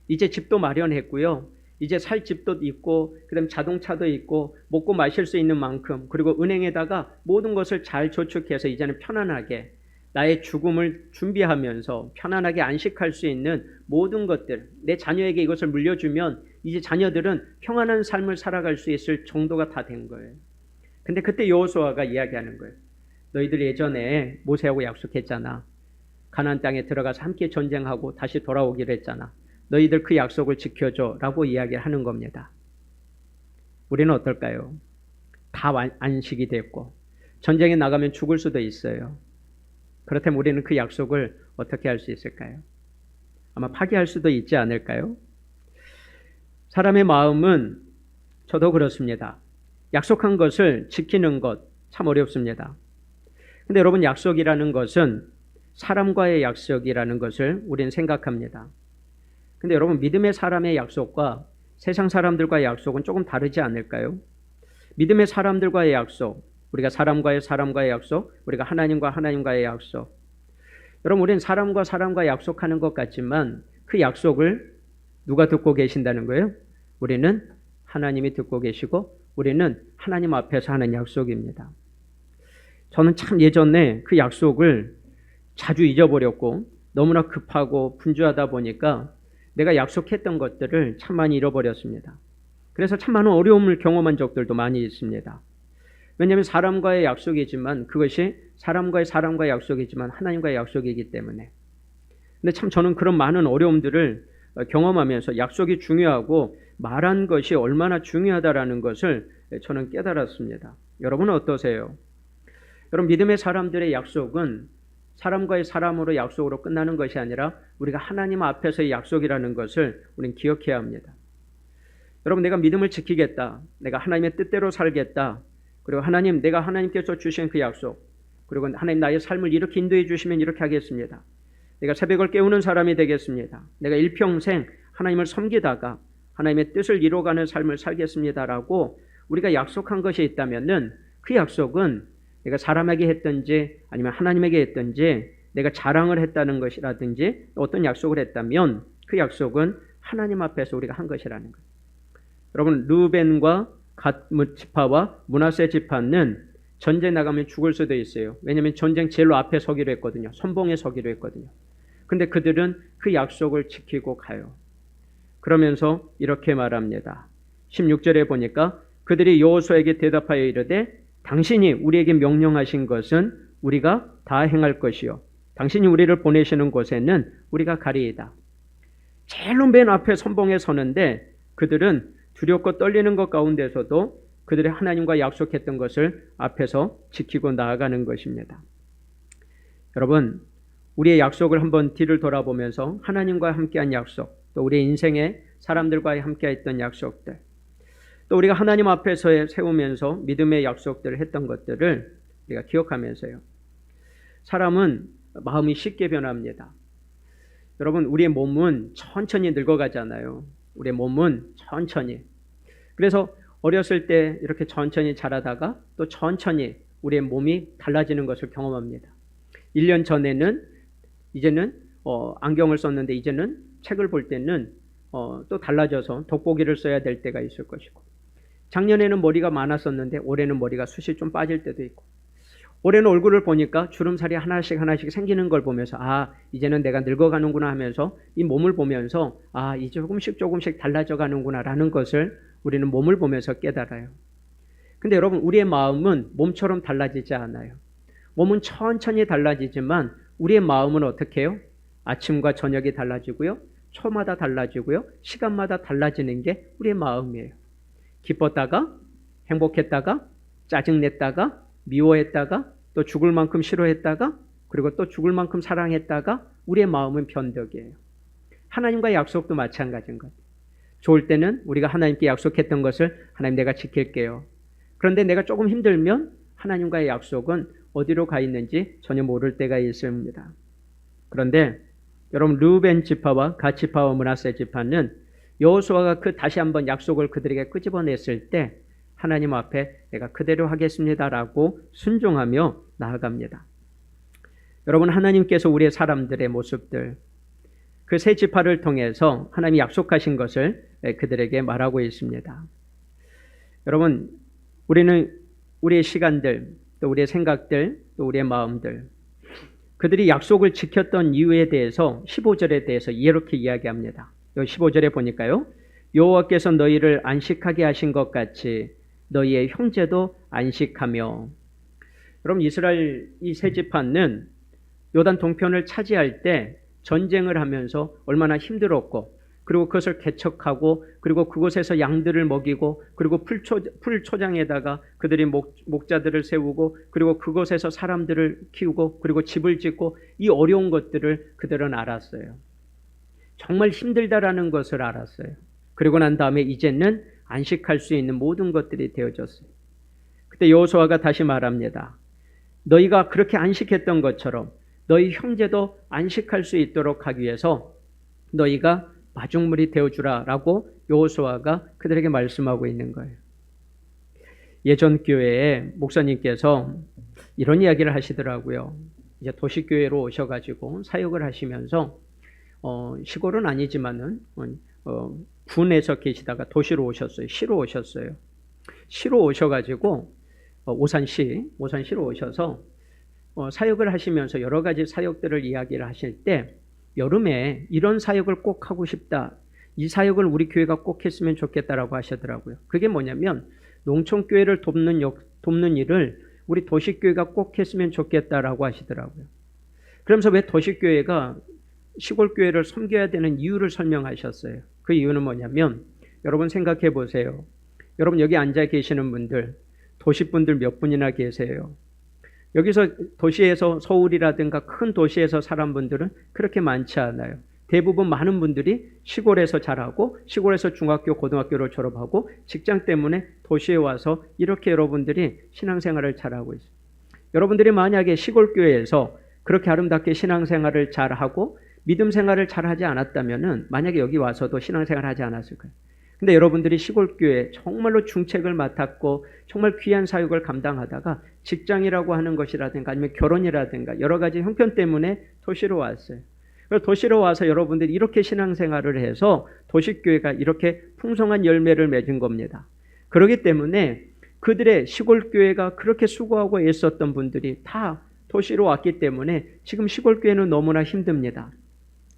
이제 집도 마련했고요. 이제 살 집도 있고, 그다음 자동차도 있고, 먹고 마실 수 있는 만큼, 그리고 은행에다가 모든 것을 잘 저축해서 이제는 편안하게 나의 죽음을 준비하면서 편안하게 안식할 수 있는 모든 것들, 내 자녀에게 이것을 물려주면 이제 자녀들은 평안한 삶을 살아갈 수 있을 정도가 다 된 거예요. 근데 그때 여호수아가 이야기하는 거예요. 너희들 예전에 모세하고 약속했잖아. 가나안 땅에 들어가서 함께 전쟁하고 다시 돌아오기로 했잖아. 너희들 그 약속을 지켜줘 라고 이야기를 하는 겁니다. 우리는 어떨까요? 다 안식이 됐고 전쟁에 나가면 죽을 수도 있어요. 그렇다면 우리는 그 약속을 어떻게 할 수 있을까요? 아마 파기할 수도 있지 않을까요? 사람의 마음은 저도 그렇습니다. 약속한 것을 지키는 것 참 어렵습니다. 근데 여러분, 약속이라는 것은 사람과의 약속이라는 것을 우리는 생각합니다. 근데 여러분, 믿음의 사람의 약속과 세상 사람들과의 약속은 조금 다르지 않을까요? 믿음의 사람들과의 약속, 우리가 사람과의 약속, 우리가 하나님과의 약속. 여러분, 우리는 사람과 약속하는 것 같지만 그 약속을 누가 듣고 계신다는 거예요? 우리는 하나님이 듣고 계시고 우리는 하나님 앞에서 하는 약속입니다. 저는 참 예전에 그 약속을 자주 잊어버렸고 너무나 급하고 분주하다 보니까 내가 약속했던 것들을 참 많이 잃어버렸습니다. 그래서 참 많은 어려움을 경험한 적들도 많이 있습니다. 왜냐하면 사람과의 약속이지만 그것이 사람과의 약속이지만 하나님과의 약속이기 때문에. 근데 참 저는 그런 많은 어려움들을 경험하면서 약속이 중요하고 말한 것이 얼마나 중요하다라는 것을 저는 깨달았습니다. 여러분은 어떠세요? 여러분, 믿음의 사람들의 약속은 사람과의 사람으로 약속으로 끝나는 것이 아니라 우리가 하나님 앞에서의 약속이라는 것을 우리는 기억해야 합니다. 여러분, 내가 믿음을 지키겠다. 내가 하나님의 뜻대로 살겠다. 그리고 하나님, 내가 하나님께서 주신 그 약속. 그리고 하나님, 나의 삶을 이렇게 인도해 주시면 이렇게 하겠습니다. 내가 새벽을 깨우는 사람이 되겠습니다. 내가 일평생 하나님을 섬기다가 하나님의 뜻을 이루어가는 삶을 살겠습니다라고 우리가 약속한 것이 있다면은 그 약속은 내가 사람에게 했든지 아니면 하나님에게 했든지 내가 자랑을 했다는 것이라든지 어떤 약속을 했다면 그 약속은 하나님 앞에서 우리가 한 것이라는 거예요. 여러분, 르우벤과 갓 지파와 므낫세 지파는 전쟁 나가면 죽을 수도 있어요. 왜냐하면 전쟁 제일 앞에 서기로 했거든요. 선봉에 서기로 했거든요. 근데 그들은 그 약속을 지키고 가요. 그러면서 이렇게 말합니다. 16절에 보니까 그들이 여호수아에게 대답하여 이르되 당신이 우리에게 명령하신 것은 우리가 다 행할 것이요 당신이 우리를 보내시는 곳에는 우리가 가리이다. 제일 맨 앞에 선봉에 서는데 그들은 두렵고 떨리는 것 가운데서도 그들이 하나님과 약속했던 것을 앞에서 지키고 나아가는 것입니다. 여러분, 우리의 약속을 한번 뒤를 돌아보면서 하나님과 함께한 약속, 또 우리의 인생에 사람들과 함께했던 약속들, 또 우리가 하나님 앞에서 세우면서 믿음의 약속들을 했던 것들을 우리가 기억하면서요. 사람은 마음이 쉽게 변합니다. 여러분, 우리의 몸은 천천히 늙어가잖아요. 우리의 몸은 천천히. 그래서 어렸을 때 이렇게 천천히 자라다가 또 천천히 우리의 몸이 달라지는 것을 경험합니다. 1년 전에는 이제는 안경을 썼는데 이제는 책을 볼 때는 또 달라져서 돋보기를 써야 될 때가 있을 것이고, 작년에는 머리가 많았었는데 올해는 머리가 숱이 좀 빠질 때도 있고, 올해는 얼굴을 보니까 주름살이 하나씩 생기는 걸 보면서 이제는 내가 늙어가는구나 하면서 이 몸을 보면서 이제 조금씩 달라져 가는구나 라는 것을 우리는 몸을 보면서 깨달아요. 근데 여러분, 우리의 마음은 몸처럼 달라지지 않아요. 몸은 천천히 달라지지만 우리의 마음은 어떻게 해요? 아침과 저녁이 달라지고요, 초마다 달라지고요, 시간마다 달라지는 게 우리의 마음이에요. 기뻤다가 행복했다가 짜증냈다가 미워했다가 또 죽을 만큼 싫어했다가 그리고 또 죽을 만큼 사랑했다가 우리의 마음은 변덕이에요. 하나님과의 약속도 마찬가지인 거예요. 좋을 때는 우리가 하나님께 약속했던 것을 하나님 내가 지킬게요. 그런데 내가 조금 힘들면 하나님과의 약속은 어디로 가 있는지 전혀 모를 때가 있습니다. 그런데 여러분, 르우벤 지파와 갓 지파와 므낫세 지파는 여호수아가 다시 한번 약속을 그들에게 끄집어냈을 때 하나님 앞에 내가 그대로 하겠습니다라고 순종하며 나아갑니다. 여러분, 하나님께서 우리의 사람들의 모습들, 그 세 지파를 통해서 하나님이 약속하신 것을 그들에게 말하고 있습니다. 여러분, 우리는 우리의 시간들, 또 우리의 생각들, 또 우리의 마음들, 그들이 약속을 지켰던 이유에 대해서 15절에 대해서 이렇게 이야기합니다. 15절에 보니까요, 여호와께서 너희를 안식하게 하신 것 같이 너희의 형제도 안식하며. 여러분, 이스라엘 이 세 지파는 요단 동편을 차지할 때 전쟁을 하면서 얼마나 힘들었고 그리고 그것을 개척하고 그리고 그곳에서 양들을 먹이고 그리고 풀초장에다가 그들이 목자들을 세우고 그리고 그곳에서 사람들을 키우고 그리고 집을 짓고 이 어려운 것들을 그들은 알았어요. 정말 힘들다라는 것을 알았어요. 그리고 난 다음에 이제는 안식할 수 있는 모든 것들이 되어졌어요. 그때 여호수아가 다시 말합니다. 너희가 그렇게 안식했던 것처럼 너희 형제도 안식할 수 있도록 하기 위해서 너희가 마중물이 되어주라 라고 여호수아가 그들에게 말씀하고 있는 거예요. 예전 교회에 목사님께서 이런 이야기를 하시더라고요. 이제 도시교회로 오셔가지고 사역을 하시면서 시골은 아니지만은 군에서 계시다가 도시로 오셨어요. 시로 오셨어요. 시로 오셔가지고 오산시로 오셔서 사역을 하시면서 여러 가지 사역들을 이야기를 하실 때 여름에 이런 사역을 꼭 하고 싶다. 이 사역을 우리 교회가 꼭 했으면 좋겠다라고 하시더라고요. 그게 뭐냐면 농촌교회를 돕는 일을 우리 도시교회가 꼭 했으면 좋겠다라고 하시더라고요. 그러면서 왜 도시교회가 시골교회를 섬겨야 되는 이유를 설명하셨어요. 그 이유는 뭐냐면 여러분 생각해 보세요. 여러분 여기 앉아 계시는 분들 도시분들 몇 분이나 계세요? 여기서 도시에서 서울이라든가 큰 도시에서 사람분들은 그렇게 많지 않아요. 대부분 많은 분들이 시골에서 자라고 시골에서 중학교, 고등학교를 졸업하고 직장 때문에 도시에 와서 이렇게 여러분들이 신앙생활을 잘하고 있어요. 여러분들이 만약에 시골교회에서 그렇게 아름답게 신앙생활을 잘하고 믿음 생활을 잘하지 않았다면 만약에 여기 와서도 신앙생활을 하지 않았을 거예요. 근데 여러분들이 시골교회 정말로 중책을 맡았고 정말 귀한 사역을 감당하다가 직장이라고 하는 것이라든가 아니면 결혼이라든가 여러 가지 형편 때문에 도시로 왔어요. 그래서 도시로 와서 여러분들이 이렇게 신앙생활을 해서 도시교회가 이렇게 풍성한 열매를 맺은 겁니다. 그렇기 때문에 그들의 시골교회가 그렇게 수고하고 애썼던 분들이 다 도시로 왔기 때문에 지금 시골교회는 너무나 힘듭니다.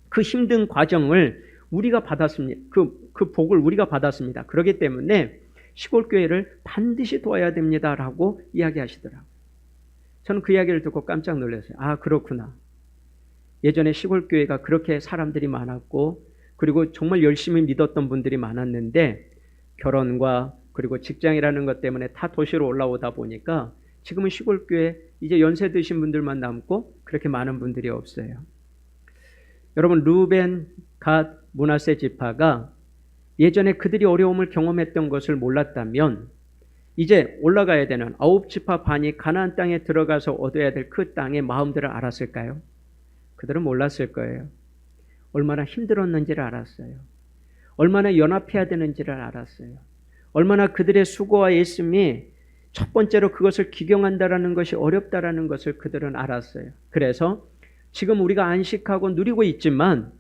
그 힘든 과정을 우리가 받았습니다. 그 복을 우리가 받았습니다. 그렇기 때문에 시골교회를 반드시 도와야 됩니다라고 이야기하시더라고요. 저는 그 이야기를 듣고 깜짝 놀랐어요. 아, 그렇구나. 예전에 시골교회가 그렇게 사람들이 많았고 그리고 정말 열심히 믿었던 분들이 많았는데 결혼과 그리고 직장이라는 것 때문에 다 도시로 올라오다 보니까 지금은 시골교회 이제 연세 드신 분들만 남고 그렇게 많은 분들이 없어요. 여러분 루벤, 갓, 므낫세 지파가 예전에 그들이 어려움을 경험했던 것을 몰랐다면 이제 올라가야 되는 9지파 반이 가나안 땅에 들어가서 얻어야 될 그 땅의 마음들을 알았을까요? 그들은 몰랐을 거예요. 얼마나 힘들었는지를 알았어요. 얼마나 연합해야 되는지를 알았어요. 얼마나 그들의 수고와 애씀이 첫 번째로 그것을 기경한다라는 것이 어렵다라는 것을 그들은 알았어요. 그래서 지금 우리가 안식하고 누리고 있지만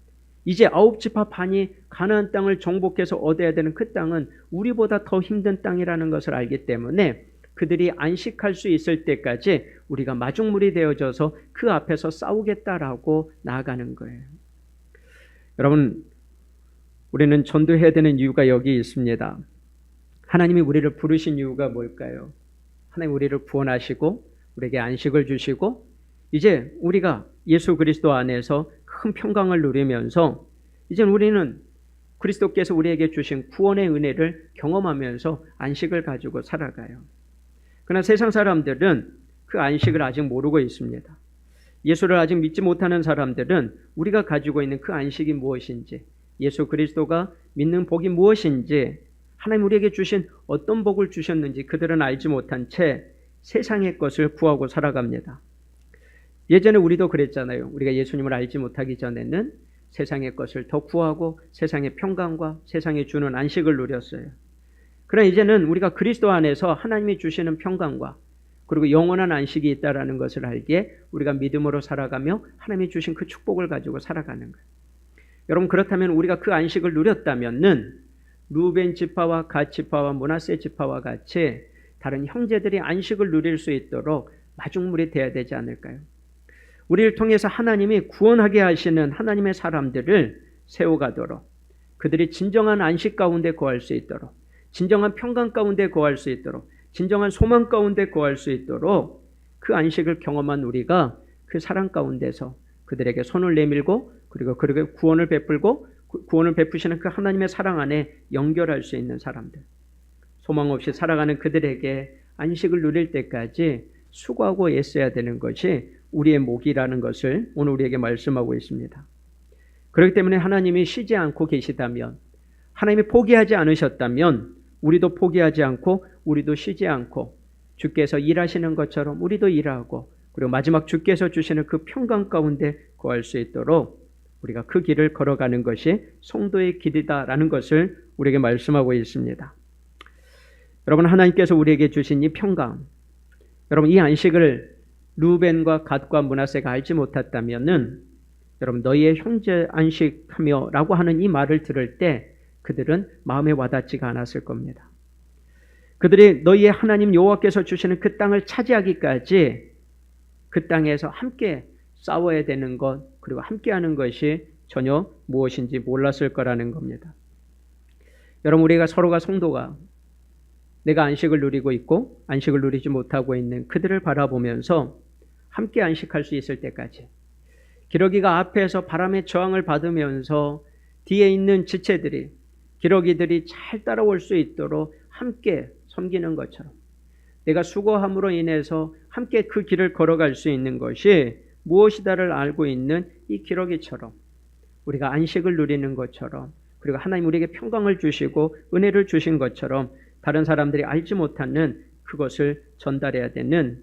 이제 9지파 반이 가나안 땅을 정복해서 얻어야 되는 그 땅은 우리보다 더 힘든 땅이라는 것을 알기 때문에 그들이 안식할 수 있을 때까지 우리가 마중물이 되어져서 그 앞에서 싸우겠다라고 나아가는 거예요. 여러분, 우리는 전도해야 되는 이유가 여기 있습니다. 하나님이 우리를 부르신 이유가 뭘까요? 하나님 우리를 구원하시고 우리에게 안식을 주시고 이제 우리가 예수 그리스도 안에서 큰 평강을 누리면서 이제 우리는 그리스도께서 우리에게 주신 구원의 은혜를 경험하면서 안식을 가지고 살아가요. 그러나 세상 사람들은 그 안식을 아직 모르고 있습니다. 예수를 아직 믿지 못하는 사람들은 우리가 가지고 있는 그 안식이 무엇인지, 예수 그리스도가 믿는 복이 무엇인지, 하나님 우리에게 주신 어떤 복을 주셨는지 그들은 알지 못한 채 세상의 것을 구하고 살아갑니다. 예전에 우리도 그랬잖아요. 우리가 예수님을 알지 못하기 전에는 세상의 것을 더 구하고 세상의 평강과 세상이 주는 안식을 누렸어요. 그러나 이제는 우리가 그리스도 안에서 하나님이 주시는 평강과 그리고 영원한 안식이 있다는 것을 알기에 우리가 믿음으로 살아가며 하나님이 주신 그 축복을 가지고 살아가는 거예요. 여러분 그렇다면 우리가 그 안식을 누렸다면은 루벤 지파와 갓 지파와 므낫세 지파와 같이 다른 형제들이 안식을 누릴 수 있도록 마중물이 되어야 되지 않을까요? 우리를 통해서 하나님이 구원하게 하시는 하나님의 사람들을 세워가도록 그들이 진정한 안식 가운데 거할 수 있도록 진정한 평강 가운데 거할 수 있도록 진정한 소망 가운데 거할 수 있도록 그 안식을 경험한 우리가 그 사랑 가운데서 그들에게 손을 내밀고 그리고 그들에게 구원을 베풀고 구원을 베푸시는 그 하나님의 사랑 안에 연결할 수 있는 사람들, 소망 없이 살아가는 그들에게 안식을 누릴 때까지 수고하고 애써야 되는 것이 우리의 목이라는 것을 오늘 우리에게 말씀하고 있습니다. 그렇기 때문에 하나님이 쉬지 않고 계시다면, 하나님이 포기하지 않으셨다면 우리도 포기하지 않고 우리도 쉬지 않고 주께서 일하시는 것처럼 우리도 일하고, 그리고 마지막 주께서 주시는 그 평강 가운데 거할 수 있도록 우리가 그 길을 걸어가는 것이 성도의 길이다라는 것을 우리에게 말씀하고 있습니다. 여러분, 하나님께서 우리에게 주신 이 평강, 여러분 이 안식을 루벤과 갓과 므낫세가 알지 못했다면은, 여러분 너희의 형제 안식하며 라고 하는 이 말을 들을 때 그들은 마음에 와닿지가 않았을 겁니다. 그들이 너희의 하나님 여호와께서 주시는 그 땅을 차지하기까지 그 땅에서 함께 싸워야 되는 것, 그리고 함께하는 것이 전혀 무엇인지 몰랐을 거라는 겁니다. 여러분, 우리가 서로가 성도가 내가 안식을 누리고 있고 안식을 누리지 못하고 있는 그들을 바라보면서 함께 안식할 수 있을 때까지, 기러기가 앞에서 바람의 저항을 받으면서 뒤에 있는 지체들이, 기러기들이 잘 따라올 수 있도록 함께 섬기는 것처럼, 내가 수고함으로 인해서 함께 그 길을 걸어갈 수 있는 것이 무엇이다를 알고 있는 이 기러기처럼, 우리가 안식을 누리는 것처럼, 그리고 하나님 우리에게 평강을 주시고 은혜를 주신 것처럼 다른 사람들이 알지 못하는 그것을 전달해야 되는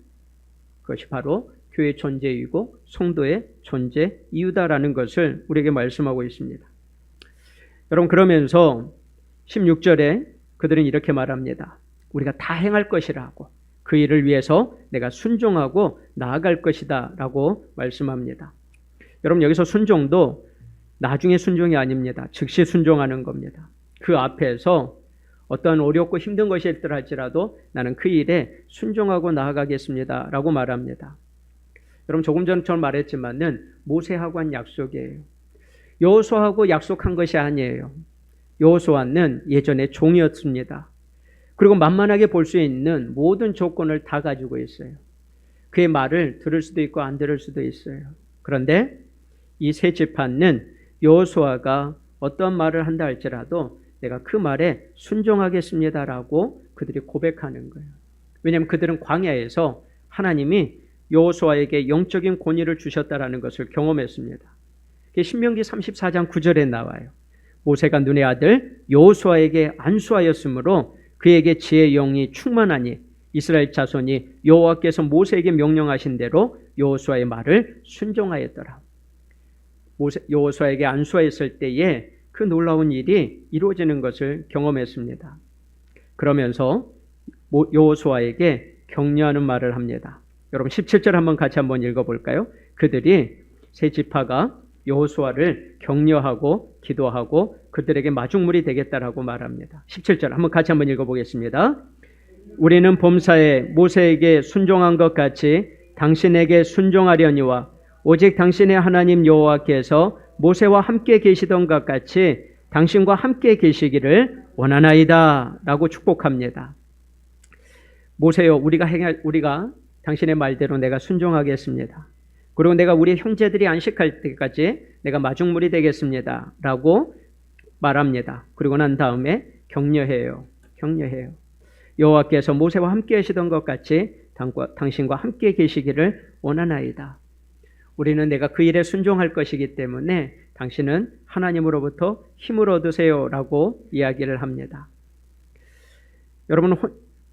것이 바로 교회의 존재이고 성도의 존재 이유다라는 것을 우리에게 말씀하고 있습니다. 여러분, 그러면서 16절에 그들은 이렇게 말합니다. 우리가 다 행할 것이라고, 그 일을 위해서 내가 순종하고 나아갈 것이다 라고 말씀합니다. 여러분, 여기서 순종도 나중에 순종이 아닙니다. 즉시 순종하는 겁니다. 그 앞에서 어떠한 어렵고 힘든 것이 있더라 할지라도 나는 그 일에 순종하고 나아가겠습니다 라고 말합니다. 여러분, 조금 전처럼 말했지만은 모세하고 한 약속이에요. 여호수아하고 약속한 것이 아니에요. 여호수아는 예전에 종이었습니다. 그리고 만만하게 볼 수 있는 모든 조건을 다 가지고 있어요. 그의 말을 들을 수도 있고 안 들을 수도 있어요. 그런데 이 세 지파는 여호수아가 어떤 말을 한다 할지라도 내가 그 말에 순종하겠습니다라고 그들이 고백하는 거예요. 왜냐하면 그들은 광야에서 하나님이 여호수아에게 영적인 권위를 주셨다라는 것을 경험했습니다. 신명기 34장 9절에 나와요. 모세가 눈의 아들 여호수아에게 안수하였으므로 그에게 지혜의 영이 충만하니 이스라엘 자손이 여호와께서 모세에게 명령하신 대로 여호수아의 말을 순종하였더라. 여호수아에게 안수하였을 때에 그 놀라운 일이 이루어지는 것을 경험했습니다. 그러면서 여호수아에게 격려하는 말을 합니다. 여러분, 17절 같이 한번 읽어볼까요? 그들이 세 지파가 여호수아를 격려하고 기도하고 그들에게 마중물이 되겠다라고 말합니다. 17절 같이 한번 읽어보겠습니다. 우리는 범사에 모세에게 순종한 것 같이 당신에게 순종하려니와 오직 당신의 하나님 여호와께서 모세와 함께 계시던 것 같이 당신과 함께 계시기를 원하나이다 라고 축복합니다. 모세여, 우리가 당신의 말대로 내가 순종하겠습니다. 그리고 내가 우리 형제들이 안식할 때까지 내가 마중물이 되겠습니다 라고 말합니다. 그리고 난 다음에 격려해요. 여호와께서 모세와 함께 하시던 것 같이 당신과 함께 계시기를 원하나이다. 우리는 내가 그 일에 순종할 것이기 때문에 당신은 하나님으로부터 힘을 얻으세요 라고 이야기를 합니다. 여러분,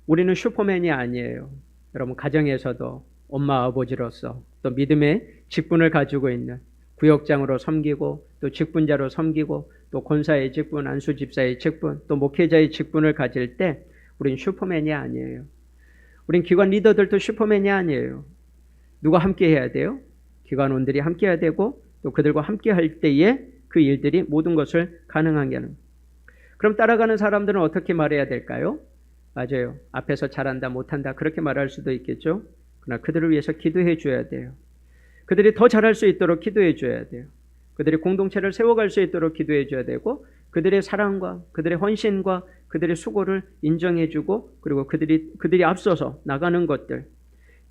우리는 슈퍼맨이 아니에요. 여러분, 가정에서도 엄마 아버지로서 또 믿음의 직분을 가지고 있는 구역장으로 섬기고 또 직분자로 섬기고 또 권사의 직분, 안수 집사의 직분, 또 목회자의 직분을 가질 때 우린 슈퍼맨이 아니에요. 우린 기관 리더들도 슈퍼맨이 아니에요. 누가 함께 해야 돼요? 기관원들이 함께 해야 되고 또 그들과 함께 할 때에 그 일들이 모든 것을 가능하게 하는. 그럼 따라가는 사람들은 어떻게 말해야 될까요? 맞아요. 앞에서 잘한다 못한다 그렇게 말할 수도 있겠죠. 그러나 그들을 위해서 기도해 줘야 돼요. 그들이 더 잘할 수 있도록 기도해 줘야 돼요. 그들이 공동체를 세워갈 수 있도록 기도해 줘야 되고 그들의 사랑과 그들의 헌신과 그들의 수고를 인정해 주고 그리고 그들이 앞서서 나가는 것들,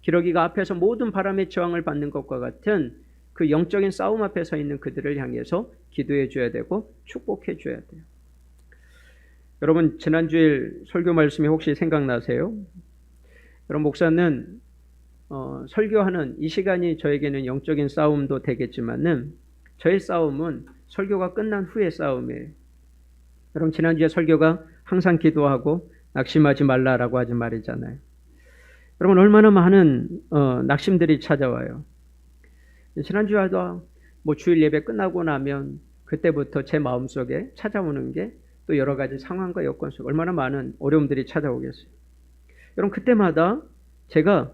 기러기가 앞에서 모든 바람의 저항을 받는 것과 같은 그 영적인 싸움 앞에 서 있는 그들을 향해서 기도해 줘야 되고 축복해 줘야 돼요. 여러분, 지난주일 설교 말씀이 혹시 생각나세요? 여러분, 목사는 설교하는 이 시간이 저에게는 영적인 싸움도 되겠지만은 저의 싸움은 설교가 끝난 후의 싸움이에요. 여러분, 지난주에 설교가 항상 기도하고 낙심하지 말라라고 하지 말이잖아요. 여러분, 얼마나 많은 낙심들이 찾아와요. 지난주에도 뭐 주일 예배 끝나고 나면 그때부터 제 마음속에 찾아오는 게 또 여러 가지 상황과 여건 속 얼마나 많은 어려움들이 찾아오겠어요. 여러분, 그때마다 제가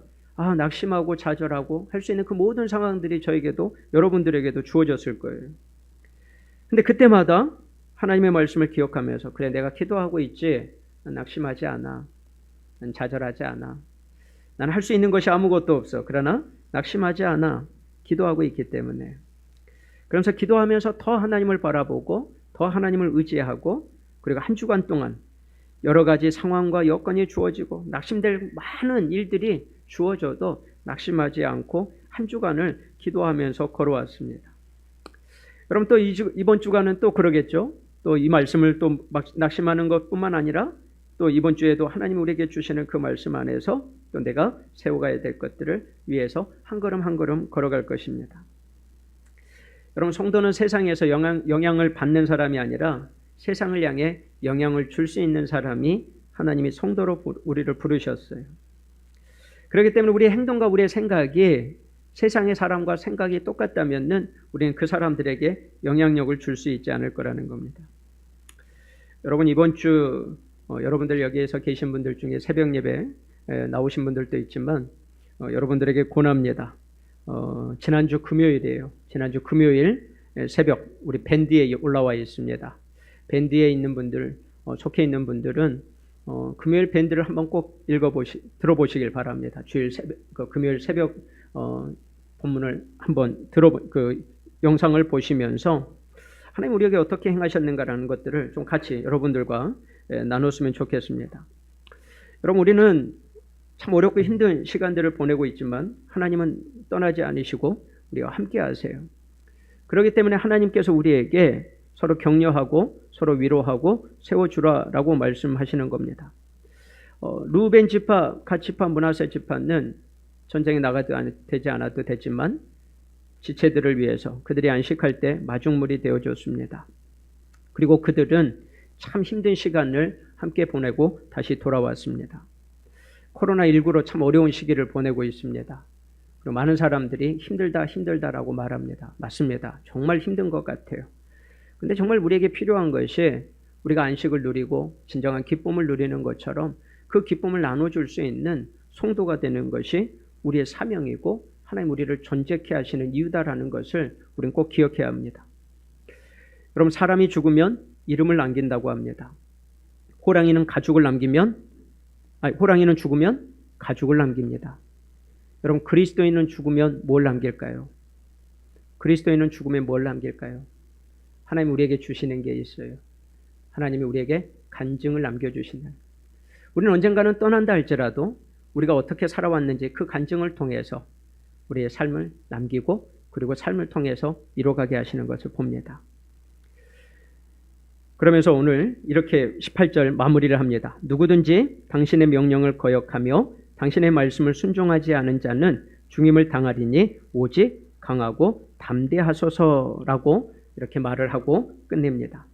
낙심하고 좌절하고 할 수 있는 그 모든 상황들이 저에게도 여러분들에게도 주어졌을 거예요. 근데 그때마다 하나님의 말씀을 기억하면서 그래, 내가 기도하고 있지, 난 낙심하지 않아, 난 좌절하지 않아, 나는 할 수 있는 것이 아무것도 없어, 그러나 낙심하지 않아, 기도하고 있기 때문에. 그러면서 기도하면서 더 하나님을 바라보고 더 하나님을 의지하고, 그리고 한 주간 동안 여러 가지 상황과 여건이 주어지고 낙심될 많은 일들이 주어져도 낙심하지 않고 한 주간을 기도하면서 걸어왔습니다. 여러분, 또 이번 주간은 또 그러겠죠. 또 이 말씀을 또 막 낙심하는 것뿐만 아니라 또 이번 주에도 하나님 우리에게 주시는 그 말씀 안에서 또 내가 세워가야 될 것들을 위해서 한 걸음 한 걸음 걸어갈 것입니다. 여러분, 성도는 세상에서 영향을 받는 사람이 아니라 세상을 향해 영향을 줄 수 있는 사람이 하나님이 성도로 우리를 부르셨어요. 그렇기 때문에 우리의 행동과 우리의 생각이 세상의 사람과 생각이 똑같다면 우리는 그 사람들에게 영향력을 줄 수 있지 않을 거라는 겁니다. 여러분, 이번 주 여러분들 여기에서 계신 분들 중에 새벽 예배 나오신 분들도 있지만 여러분들에게 권합니다. 지난주 금요일이에요. 지난주 금요일 새벽 우리 밴드에 올라와 있습니다. 밴드에 있는 분들, 속해 있는 분들은 금요일 밴드를 한번 꼭 들어보시길 바랍니다. 금요일 새벽 본문을 한번 그 영상을 보시면서 하나님 우리에게 어떻게 행하셨는가라는 것들을 좀 같이 여러분들과 나눴으면 좋겠습니다. 여러분, 우리는 참 어렵고 힘든 시간들을 보내고 있지만 하나님은 떠나지 않으시고 우리와 함께 하세요. 그렇기 때문에 하나님께서 우리에게 서로 격려하고 서로 위로하고 세워주라라고 말씀하시는 겁니다. 루벤 지파, 갓 지파, 므낫세 지파는 전쟁에 나가도 되지 않아도 됐지만 지체들을 위해서 그들이 안식할 때 마중물이 되어줬습니다. 그리고 그들은 참 힘든 시간을 함께 보내고 다시 돌아왔습니다. 코로나19로 참 어려운 시기를 보내고 있습니다. 그리고 많은 사람들이 힘들다라고 말합니다. 맞습니다. 정말 힘든 것 같아요. 근데 정말 우리에게 필요한 것이 우리가 안식을 누리고 진정한 기쁨을 누리는 것처럼 그 기쁨을 나눠줄 수 있는 성도가 되는 것이 우리의 사명이고 하나님 우리를 존재케 하시는 이유다라는 것을 우리는 꼭 기억해야 합니다. 여러분, 사람이 죽으면 이름을 남긴다고 합니다. 호랑이는 죽으면 가죽을 남깁니다. 여러분, 그리스도인은 죽으면 뭘 남길까요? 그리스도인은 죽으면 뭘 남길까요? 하나님 우리에게 주시는 게 있어요. 하나님이 우리에게 간증을 남겨주시는. 우리는 언젠가는 떠난다 할지라도 우리가 어떻게 살아왔는지 그 간증을 통해서 우리의 삶을 남기고 그리고 삶을 통해서 이뤄가게 하시는 것을 봅니다. 그러면서 오늘 이렇게 18절 마무리를 합니다. 누구든지 당신의 명령을 거역하며 당신의 말씀을 순종하지 않은 자는 중임을 당하리니 오직 강하고 담대하소서라고 이렇게 말을 하고 끝냅니다.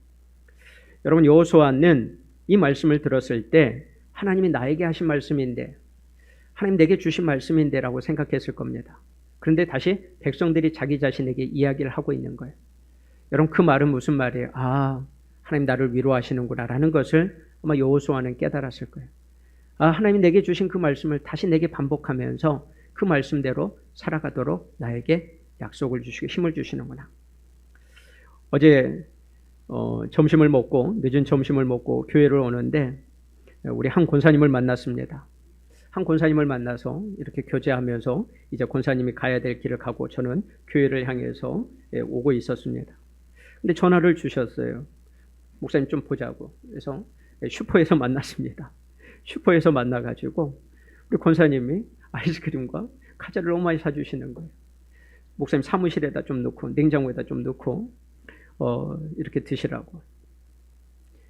여러분, 여호수아는 이 말씀을 들었을 때 하나님이 나에게 하신 말씀인데, 하나님 내게 주신 말씀인데 라고 생각했을 겁니다. 그런데 다시 백성들이 자기 자신에게 이야기를 하고 있는 거예요. 여러분, 그 말은 무슨 말이에요? 하나님 나를 위로하시는구나 라는 것을 아마 여호수아는 깨달았을 거예요. 하나님이 내게 주신 그 말씀을 다시 내게 반복하면서 그 말씀대로 살아가도록 나에게 약속을 주시고 힘을 주시는구나. 어제 점심을 먹고 늦은 점심을 먹고 교회를 오는데 우리 한 권사님을 만났습니다. 한 권사님을 만나서 이렇게 교제하면서 이제 권사님이 가야 될 길을 가고 저는 교회를 향해서 오고 있었습니다. 근데 전화를 주셨어요. 목사님 좀 보자고. 그래서 슈퍼에서 만났습니다. 슈퍼에서 만나가지고 우리 권사님이 아이스크림과 과자를 너무 많이 사주시는 거예요. 목사님 사무실에다 좀 넣고 냉장고에다 좀 넣고 이렇게 드시라고.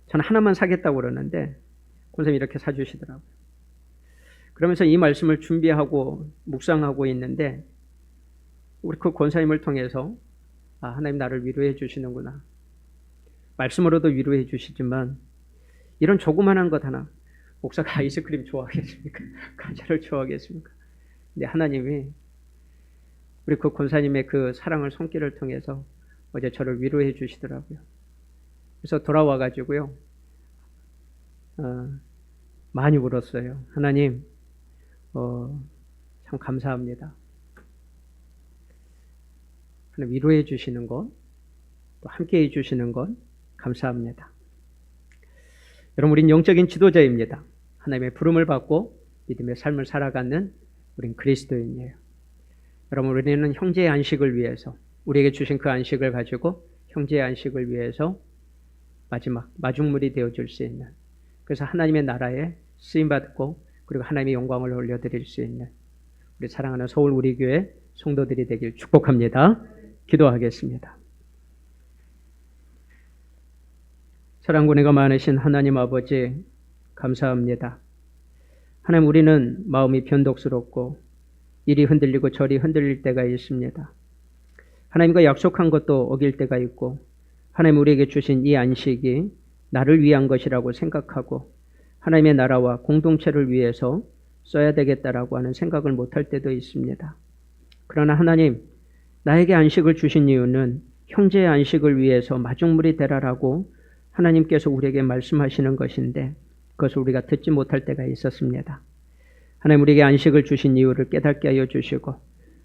저는 하나만 사겠다고 그러는데 권사님이 이렇게 사주시더라고요. 그러면서 이 말씀을 준비하고 묵상하고 있는데 우리 그 권사님을 통해서 하나님 나를 위로해 주시는구나. 말씀으로도 위로해 주시지만 이런 조그만한 것 하나, 목사가 아이스크림 좋아하겠습니까? 과자를 좋아하겠습니까? 근데 하나님이 우리 그 권사님의 그 사랑을 손길을 통해서 어제 저를 위로해 주시더라고요. 그래서 돌아와 가지고요 많이 울었어요. 하나님 참 감사합니다. 하나님 위로해 주시는 것, 또 함께 해 주시는 것 감사합니다. 여러분, 우린 영적인 지도자입니다. 하나님의 부름을 받고 믿음의 삶을 살아가는 우린 그리스도인이에요. 여러분, 우리는 형제의 안식을 위해서, 우리에게 주신 그 안식을 가지고 형제의 안식을 위해서 마지막 마중물이 되어줄 수 있는, 그래서 하나님의 나라에 쓰임받고 그리고 하나님의 영광을 올려드릴 수 있는 우리 사랑하는 서울 우리 교회 성도들이 되길 축복합니다. 기도하겠습니다. 사랑과 은혜가 많으신 하나님 아버지 감사합니다. 하나님, 우리는 마음이 변덕스럽고 이리 흔들리고 저리 흔들릴 때가 있습니다. 하나님과 약속한 것도 어길 때가 있고 하나님 우리에게 주신 이 안식이 나를 위한 것이라고 생각하고 하나님의 나라와 공동체를 위해서 써야 되겠다라고 하는 생각을 못할 때도 있습니다. 그러나 하나님, 나에게 안식을 주신 이유는 형제의 안식을 위해서 마중물이 되라라고 하나님께서 우리에게 말씀하시는 것인데 그것을 우리가 듣지 못할 때가 있었습니다. 하나님, 우리에게 안식을 주신 이유를 깨닫게 하여 주시고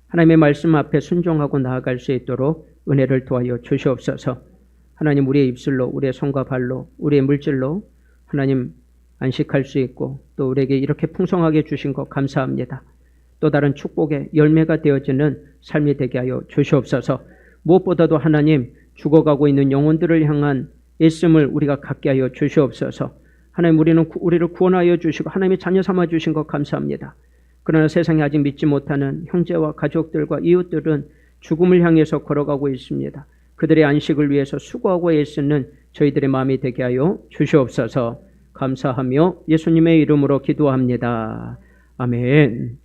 하나님의 말씀 앞에 순종하고 나아갈 수 있도록 은혜를 도와여 주시옵소서. 하나님, 우리의 입술로, 우리의 손과 발로, 우리의 물질로 하나님 안식할 수 있고 또 우리에게 이렇게 풍성하게 주신 것 감사합니다. 또 다른 축복의 열매가 되어지는 삶이 되게 하여 주시옵소서. 무엇보다도 하나님, 죽어가고 있는 영혼들을 향한 애씀을 우리가 갖게 하여 주시옵소서. 하나님, 우리를 구원하여 주시고 하나님의 자녀 삼아 주신 것 감사합니다. 그러나 세상에 아직 믿지 못하는 형제와 가족들과 이웃들은 죽음을 향해서 걸어가고 있습니다. 그들의 안식을 위해서 수고하고 애쓰는 저희들의 마음이 되게 하여 주시옵소서. 감사하며 예수님의 이름으로 기도합니다. 아멘.